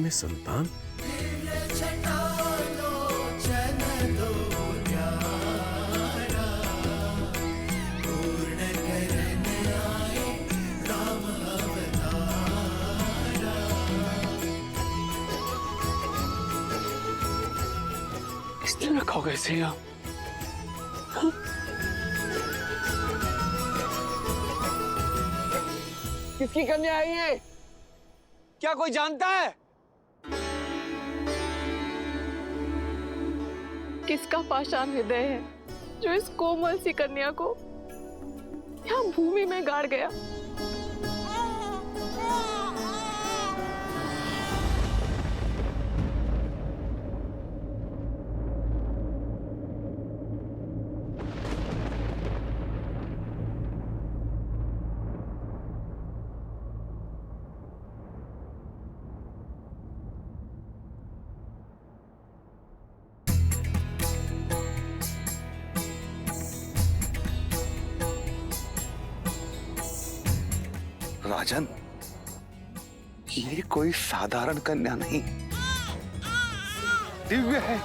में संतान। किसने रखा होगा इसे यहाँ? किसकी कन्या है ये? क्या कोई जानता है? किसका पाषाण हृदय है जो इस कोमल सी कन्या को यहाँ भूमि में गाड़ गया? राजन, ये कोई साधारण कन्या नहीं, दिव्य है।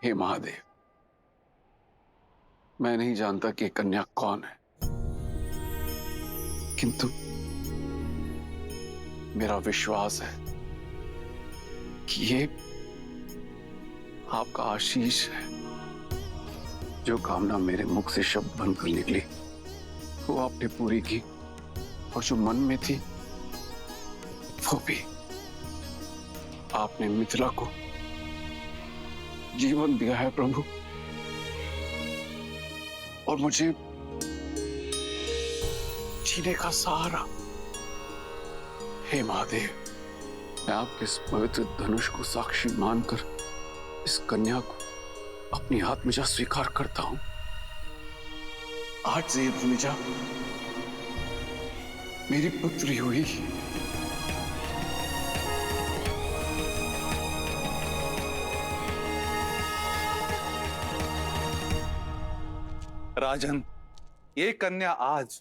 हे महादेव, मैं नहीं जानता कि कन्या कौन है, किंतु मेरा विश्वास है कि ये आपका आशीष है। जो कामना मेरे मुख से शब्द बनकर निकली वो आपने पूरी की, और जो मन में थी वो भी। आपने मिथिला को जीवन दिया है प्रभु, और मुझे जीने का सहारा। हे महादेव, मैं आपके इस पवित्र धनुष को साक्षी मानकर इस कन्या को अपनी आत्मजा स्वीकार करता हूं। आज से ये भूमिजा मेरी पुत्री हुई। राजन, ये कन्या आज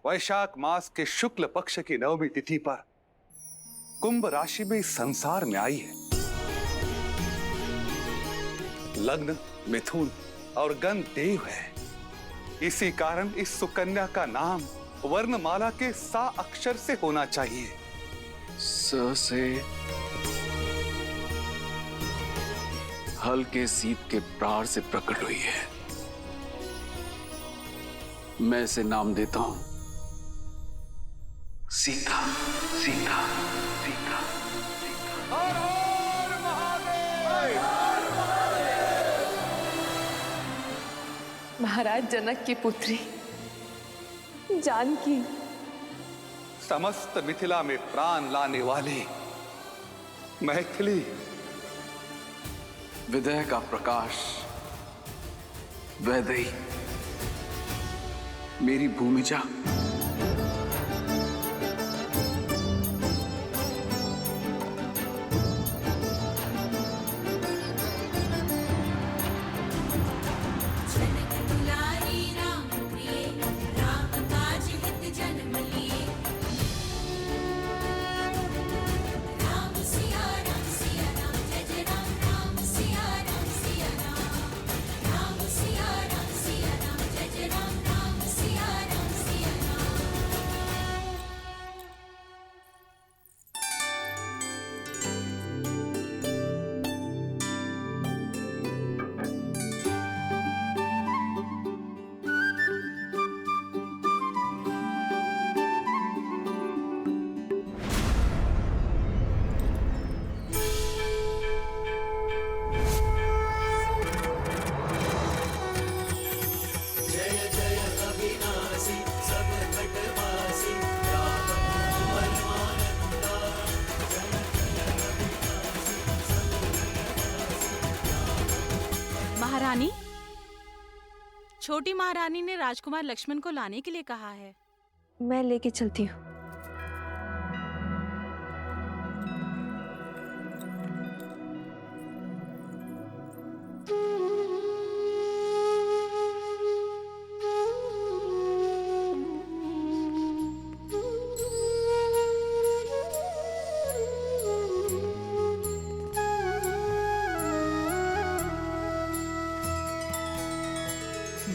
वैशाख मास के शुक्ल पक्ष की नवमी तिथि पर कुंभ राशि में इस संसार में आई है। लग्न मिथुन और गण देव है। इसी कारण इस सुकन्या का नाम वर्णमाला के सा अक्षर से होना चाहिए। स से हल के सीप के प्रार से प्रकट हुई है। मैं इसे नाम देता हूं सीता। सीता सीता महाराज जनक की पुत्री जानकी, समस्त मिथिला में प्राण लाने वाली मैथिली, विदय का प्रकाश, वैदेही, मेरी भूमिजा, महारानी, छोटी महारानी ने राजकुमार लक्ष्मण को लाने के लिए कहा है। मैं लेके चलती हूँ।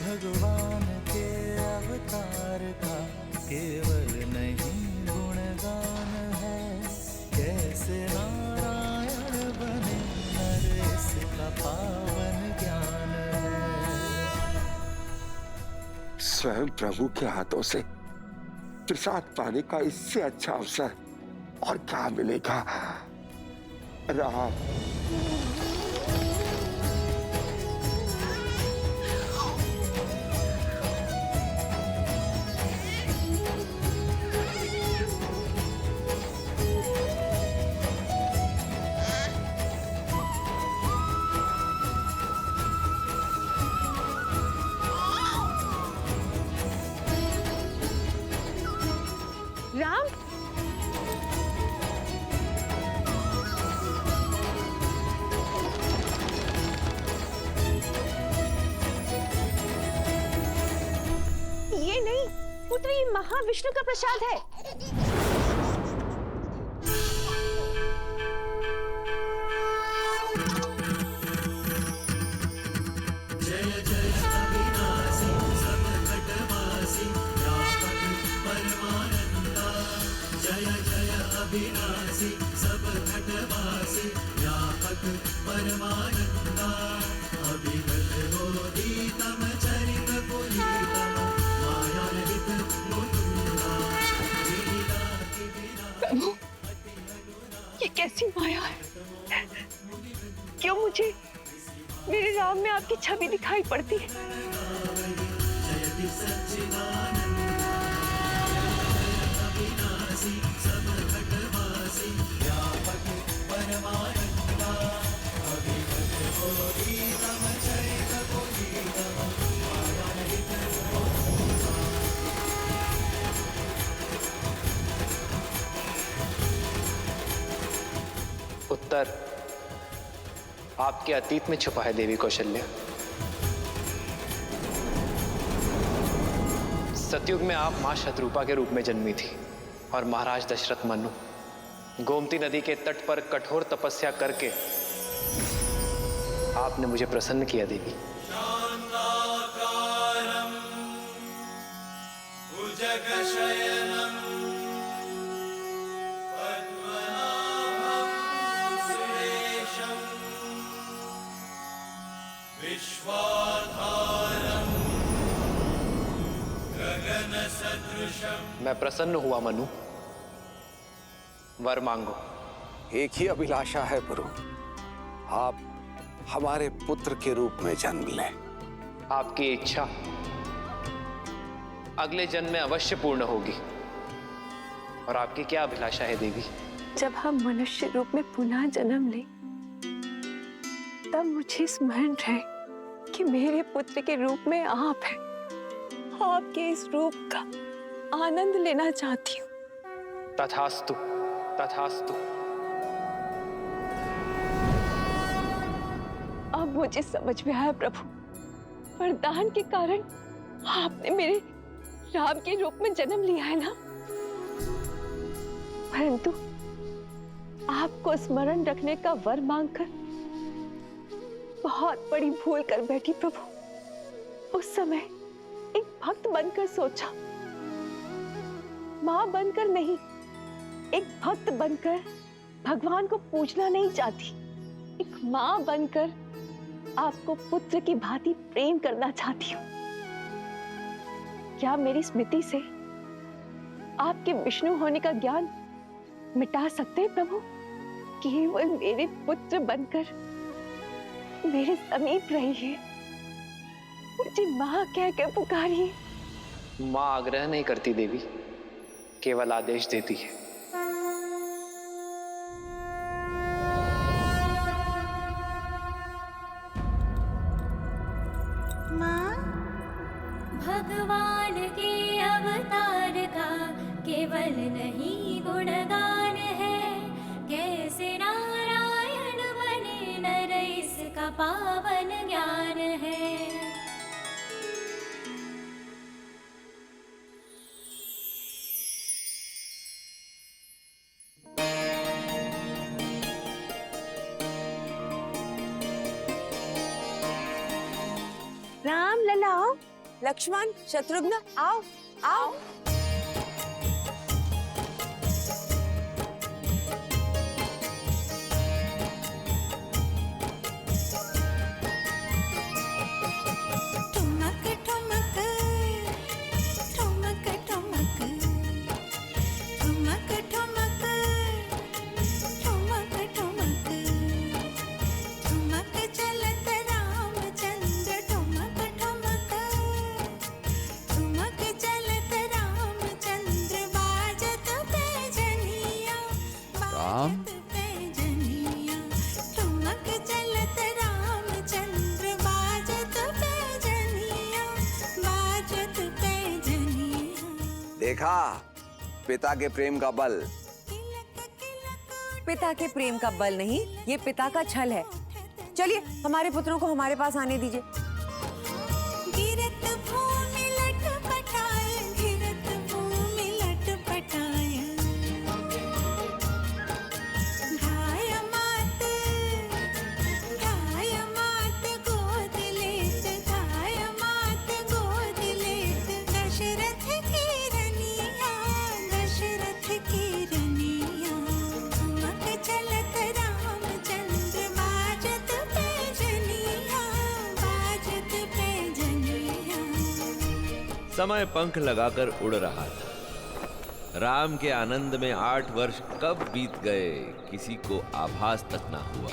भगवान के अवतार का केवल नहीं गुणगान है, कैसे नारायण बने नर इसका पावन ज्ञान है। स्वयं प्रभु के हाथों से प्रसाद पाने का इससे अच्छा अवसर और क्या मिलेगा। राम, राम, ये नहीं पुत्र, ये महाविष्णु का प्रसाद है। प्रभु, ये कैसी माया है? क्यों मुझे मेरे राम में आपकी छवि दिखाई पड़ती है? उत्तर आपके अतीत में छुपा है देवी कौशल्या। सतयुग में आप मां शतरूपा के रूप में जन्मी थी और महाराज दशरथ मनु गोमती नदी के तट पर कठोर तपस्या करके आपने मुझे प्रसन्न किया देवी। मैं प्रसन्न हुआ मनु, वर मांगो। एक ही अभिलाषा है प्रभु, आप हमारे पुत्र के रूप में जन्म लें। आपकी इच्छा अगले जन्म में अवश्य पूर्ण होगी। और आपकी क्या अभिलाषा है देवी? जब हम मनुष्य रूप में पुनः जन्म लें, तब मुझे स्मरण रहे कि मेरे पुत्र के रूप में आप हैं। आपके इस रूप का आनंद लेना चाहती हूँ। तथास्तु, तथास्तु। अब मुझे समझ में आया प्रभु, वरदान के कारण आपने मेरे राम के रूप में जन्म लिया है ना, परंतु आपको स्मरण रखने का वर मांगकर बहुत बड़ी भूल कर बैठी प्रभु। उस समय एक भक्त बनकर सोचा, मां बनकर नहीं, एक भक्त बनकर भगवान को पूजना नहीं चाहती, एक मां बनकर आपको पुत्र की भांति प्रेम करना चाहती हूँ। क्या मेरी स्मृति से आपके विष्णु होने का ज्ञान मिटा सकते हैं प्रभु? केवल मेरे पुत्र बनकर मेरे समीप रहिए, मुझे मां कह के पुकारिए। मां आग्रह नहीं करती देवी, केवल आदेश देती है। माँ, भगवान के अवतार का केवल नहीं गुणगान है, कैसे नारायण बने नर इसका पावन ज्ञान है। राम लला आओ, लक्ष्मण शत्रुघ्न आओ आओ। ठुमक ठुमक ठुमक ठुमक ठुमक ठुमक ठुमक ठुमक ठुमक चलत रामचंद्र ठुमक ठुमक ठुमक चलत रामचंद्र बाजत पैजनिया बाजत पैजनिया ठुमक चलत रामचंद्र बाजत पैजनिया बाजत पैजनिया। देखा पिता के प्रेम का बल। पिता के प्रेम का बल नहीं, ये पिता का छल है। चलिए हमारे पुत्रों को हमारे पास आने दीजिए। गिरत भूमि लटपटाय, गिरत भूमि लटपटाय। घाय मात गोद लेत, घाय मात गोद लेत। दशरथ की रनिया, दशरथ की रनिया। ठुमक चलत रामचंद्र बाजत पैजनिया, बाजत पैजनिया। समय पंख लगाकर उड़ रहा था। राम के आनंद में 8 वर्ष कब बीत गए किसी को आभास तक ना हुआ।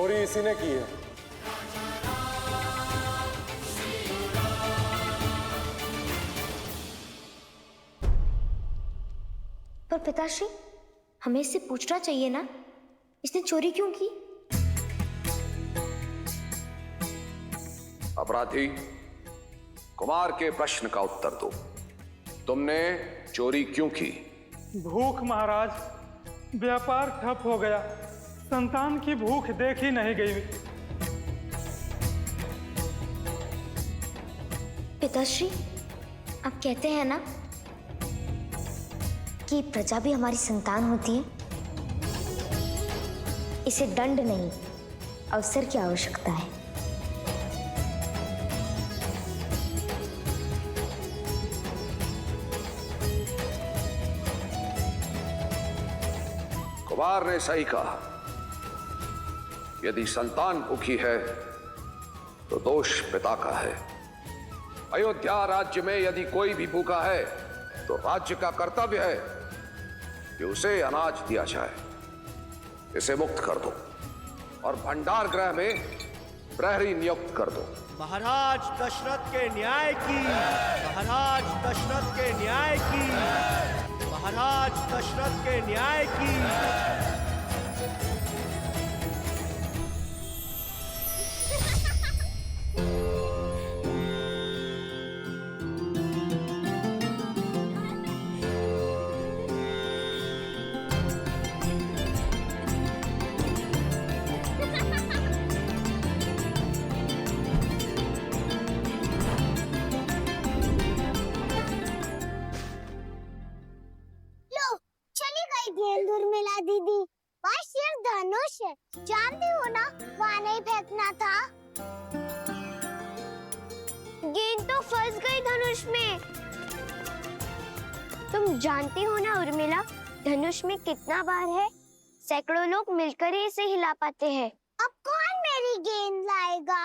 चोरी इसी ने की है। पर पिताश्री, हमें इससे पूछना चाहिए ना, इसने चोरी क्यों की? अपराधी, कुमार के प्रश्न का उत्तर दो। तुमने चोरी क्यों की? भूख महाराज, व्यापार ठप हो गया, संतान की भूख देखी नहीं गई। पिताश्री, आप कहते हैं ना कि प्रजा भी हमारी संतान होती है। इसे दंड नहीं, अवसर की आवश्यकता है। कुमार ने सही कहा। यदि संतान भूखी है तो दोष पिता का है। अयोध्या राज्य में यदि कोई भी भूखा है तो राज्य का कर्तव्य है कि उसे अनाज दिया जाए। इसे मुक्त कर दो और भंडार गृह में प्रहरी नियुक्त कर दो। महाराज दशरथ के न्याय की, महाराज दशरथ के न्याय की, महाराज दशरथ के न्याय की। उर्मिला दीदी, वहाँ सिर्फ धनुष है, जानती हो ना, वहाँ नहीं फेंकना था। गेंद तो फंस गई धनुष में। तुम जानती हो ना उर्मिला, धनुष में कितना भार है? सैकड़ों लोग मिलकर ही इसे हिला पाते हैं। अब कौन मेरी गेंद लाएगा?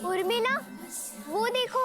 उर्मिला, वो देखो।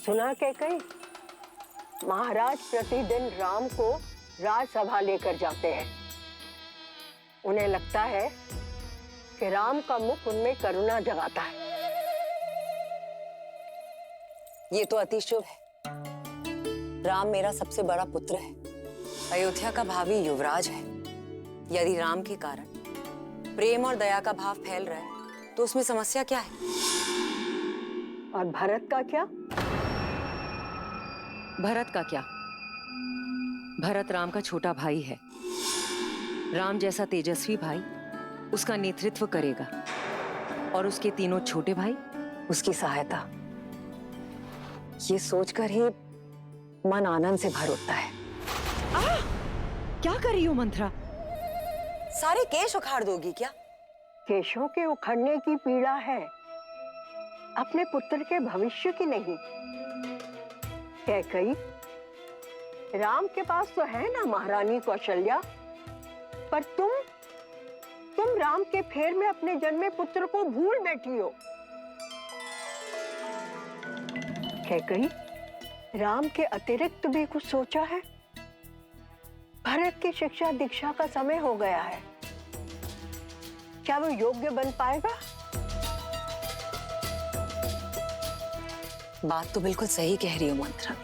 सुना कैकई, महाराज प्रतिदिन राम को राजसभा लेकर जाते हैं। उन्हें लगता है कि राम का मुख उनमें करुणा जगाता है। ये तो अति शुभ है। राम मेरा सबसे बड़ा पुत्र है, अयोध्या का भावी युवराज है। यदि राम के कारण प्रेम और दया का भाव फैल रहा है तो उसमें समस्या क्या है? और भरत का क्या? भरत का क्या? भरत राम का छोटा भाई है। राम जैसा तेजस्वी भाई उसका नेतृत्व करेगा और उसके तीनों छोटे भाई उसकी सहायता। ये सोचकर ही मन आनंद से भर उठता है। क्या कर रही हो मंत्रा? सारे केश उखाड़ दोगी क्या? केशों के उखड़ने की पीड़ा है, अपने पुत्र के भविष्य की नहीं। कैकई, राम के पास तो है ना महारानी कौशल्या, पर तुम राम के फेर में अपने जन्मे पुत्र को भूल बैठी हो। कैकई, राम के अतिरिक्त भी कुछ सोचा है? भरत की शिक्षा दीक्षा का समय हो गया है, क्या वो योग्य बन पाएगा? बात तो बिल्कुल सही कह रही हो मंत्रा।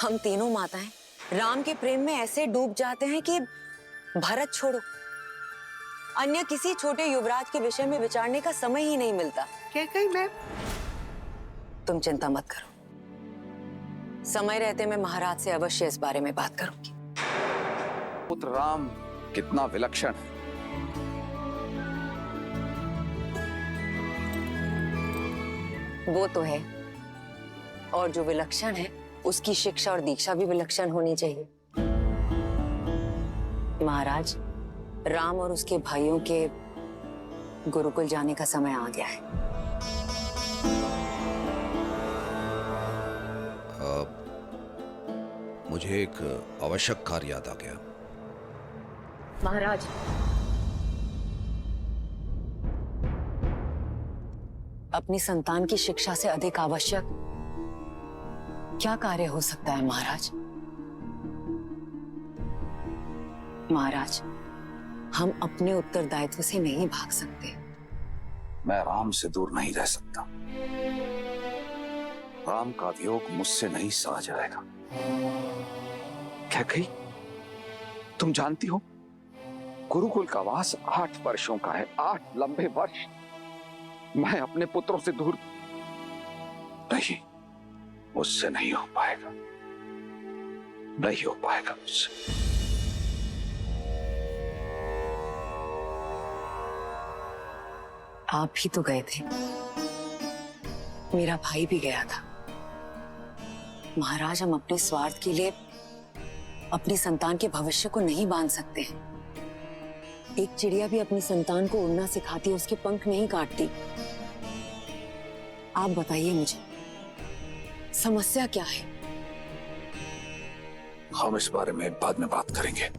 हम तीनों माताएं राम के प्रेम में ऐसे डूब जाते हैं कि भरत छोड़ो, अन्य किसी छोटे युवराज के विषय में विचारने का समय ही नहीं मिलता। कैकई मैम, तुम चिंता मत करो, समय रहते मैं महाराज से अवश्य इस बारे में बात करूंगी। पुत्र राम कितना विलक्षण है। वो तो है, और जो विलक्षण है उसकी शिक्षा और दीक्षा भी विलक्षण होनी चाहिए। महाराज, राम और उसके भाइयों के गुरुकुल जाने का समय आ गया है। मुझे एक आवश्यक कार्य याद आ गया। महाराज, अपनी संतान की शिक्षा से अधिक आवश्यक क्या कार्य हो सकता है महाराज? महाराज, हम अपने उत्तरदायित्व से नहीं भाग सकते। मैं राम से दूर नहीं रह सकता। राम का वियोग मुझसे नहीं सहा जाएगा। कैकई, तुम जानती हो गुरुकुल का वास 8 वर्षों का है, 8 लंबे वर्ष। मैं अपने पुत्रों से दूर नहीं, मुझसे नहीं हो पाएगा, नहीं हो पाएगा मुझसे। आप भी तो गए थे, मेरा भाई भी गया था। महाराज, हम अपने स्वार्थ के लिए अपनी संतान के भविष्य को नहीं बांध सकते हैं। एक चिड़िया भी अपनी संतान को उड़ना सिखाती है, उसके पंख नहीं काटती। आप बताइए मुझे, समस्या क्या है? हम इस बारे में बाद में बात करेंगे।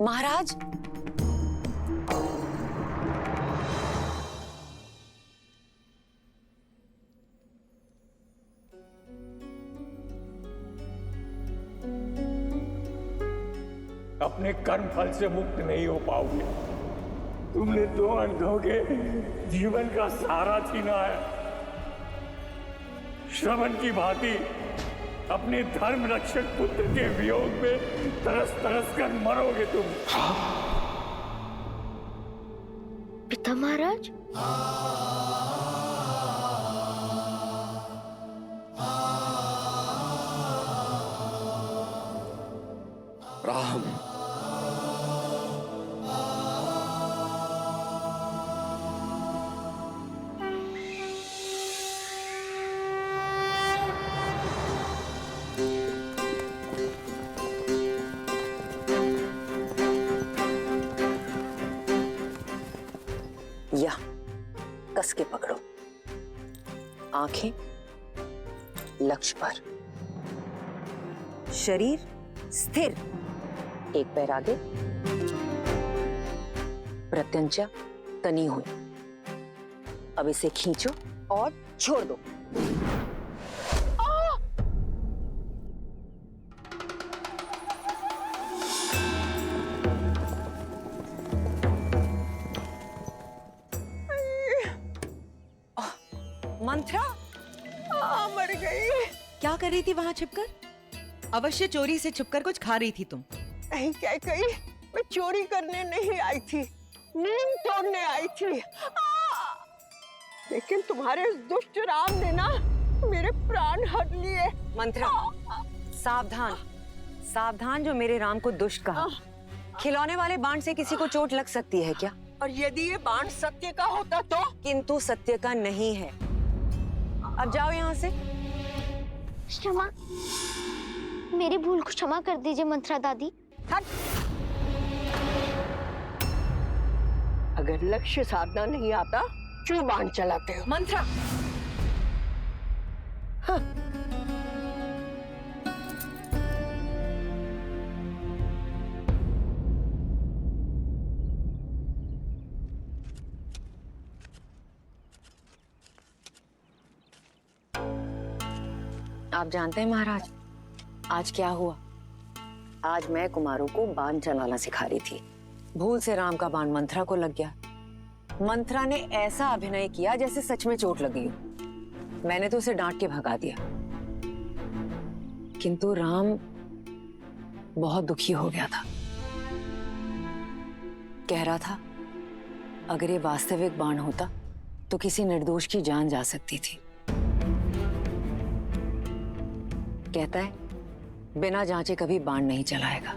महाराज, अपने कर्म फल से मुक्त नहीं हो पाओगे। तुमने 2 अंधों के जीवन का सहारा छीना है। श्रवण की भांति अपने धर्म रक्षक पुत्र के वियोग में तरस तरस कर मरोगे तुम। पिता महाराज, राम, या कस के पकड़ो, आंखें लक्ष्य पर, शरीर स्थिर, एक पैर आगे, प्रत्यंचा तनी हुई। अब इसे खींचो और छोड़ दो। मंत्रा, मर गई। क्या कर रही थी वहां छिपकर? अवश्य चोरी से छुपकर कुछ खा रही थी तुम। नहीं कैकई, मैं चोरी करने नहीं आई थी, नींद तोड़ने आई थी। लेकिन तुम्हारे इस दुष्ट राम ने ना मेरे प्राण हर लिए। मंत्रा, सावधान सावधान, जो मेरे राम को दुष्ट कहा। खिलौने वाले बाण से किसी को चोट लग सकती है क्या? और यदि ये बाण सत्य का होता तो? किंतु सत्य का नहीं है। अब जाओ यहाँ से। क्षमा, मेरी भूल को क्षमा कर दीजिए मंत्रा दादी। हट। अगर लक्ष्य साधना नहीं आता क्यों बाण चलाते हो? मंत्रा, हाँ। आप जानते हैं महाराज आज क्या हुआ? आज मैं कुमारों को बाण चलाना सिखा रही थी। भूल से राम का बाण मंत्रा को लग गया। मंत्रा ने ऐसा अभिनय किया जैसे सच में चोट लगी हो। मैंने तो उसे डांट के भगा दिया, किंतु राम बहुत दुखी हो गया था। कह रहा था अगर ये वास्तविक बाण होता तो किसी निर्दोष की जान जा सकती थी। कहता है बिना जांचे कभी बाण नहीं चलाएगा।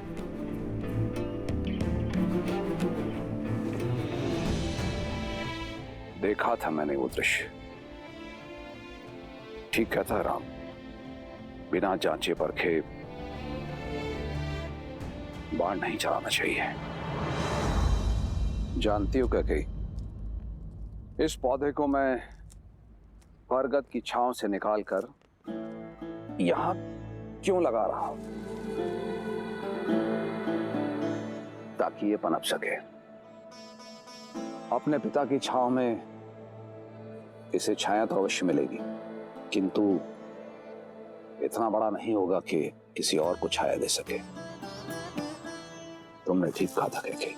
देखा था मैंने वो दृश्य। ठीक कहता है राम, बिना जांचे परखे बाण नहीं चलाना चाहिए। जानती हो क्या कही, इस पौधे को मैं बरगद की छांव से निकालकर यहां क्यों लगा रहा हूं? ताकि ये पनप सके। अपने पिता की छांव में इसे छाया तो अवश्य मिलेगी, किंतु इतना बड़ा नहीं होगा कि किसी और को छाया दे सके। तुमने ठीक कहा था कैकेयी।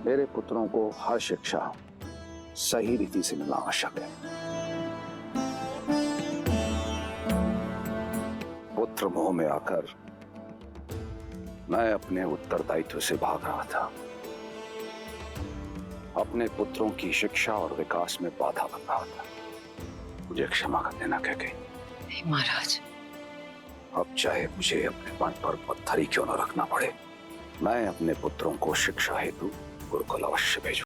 मेरे पुत्रों को हर शिक्षा सही रीति से मिलना आवश्यक है। पुत्र मोह में आकर मैं अपने उत्तरदायित्व से भाग रहा था। अपने पुत्रों की शिक्षा और विकास में बाधा बन रहा था। मुझे क्षमा कर देना कैकेयी। महाराज, अब चाहे मुझे अपने मन पर पत्थर ही क्यों न रखना पड़े, मैं अपने पुत्रों को शिक्षा हेतु गुरुकुल अवश्य भेजूंगा।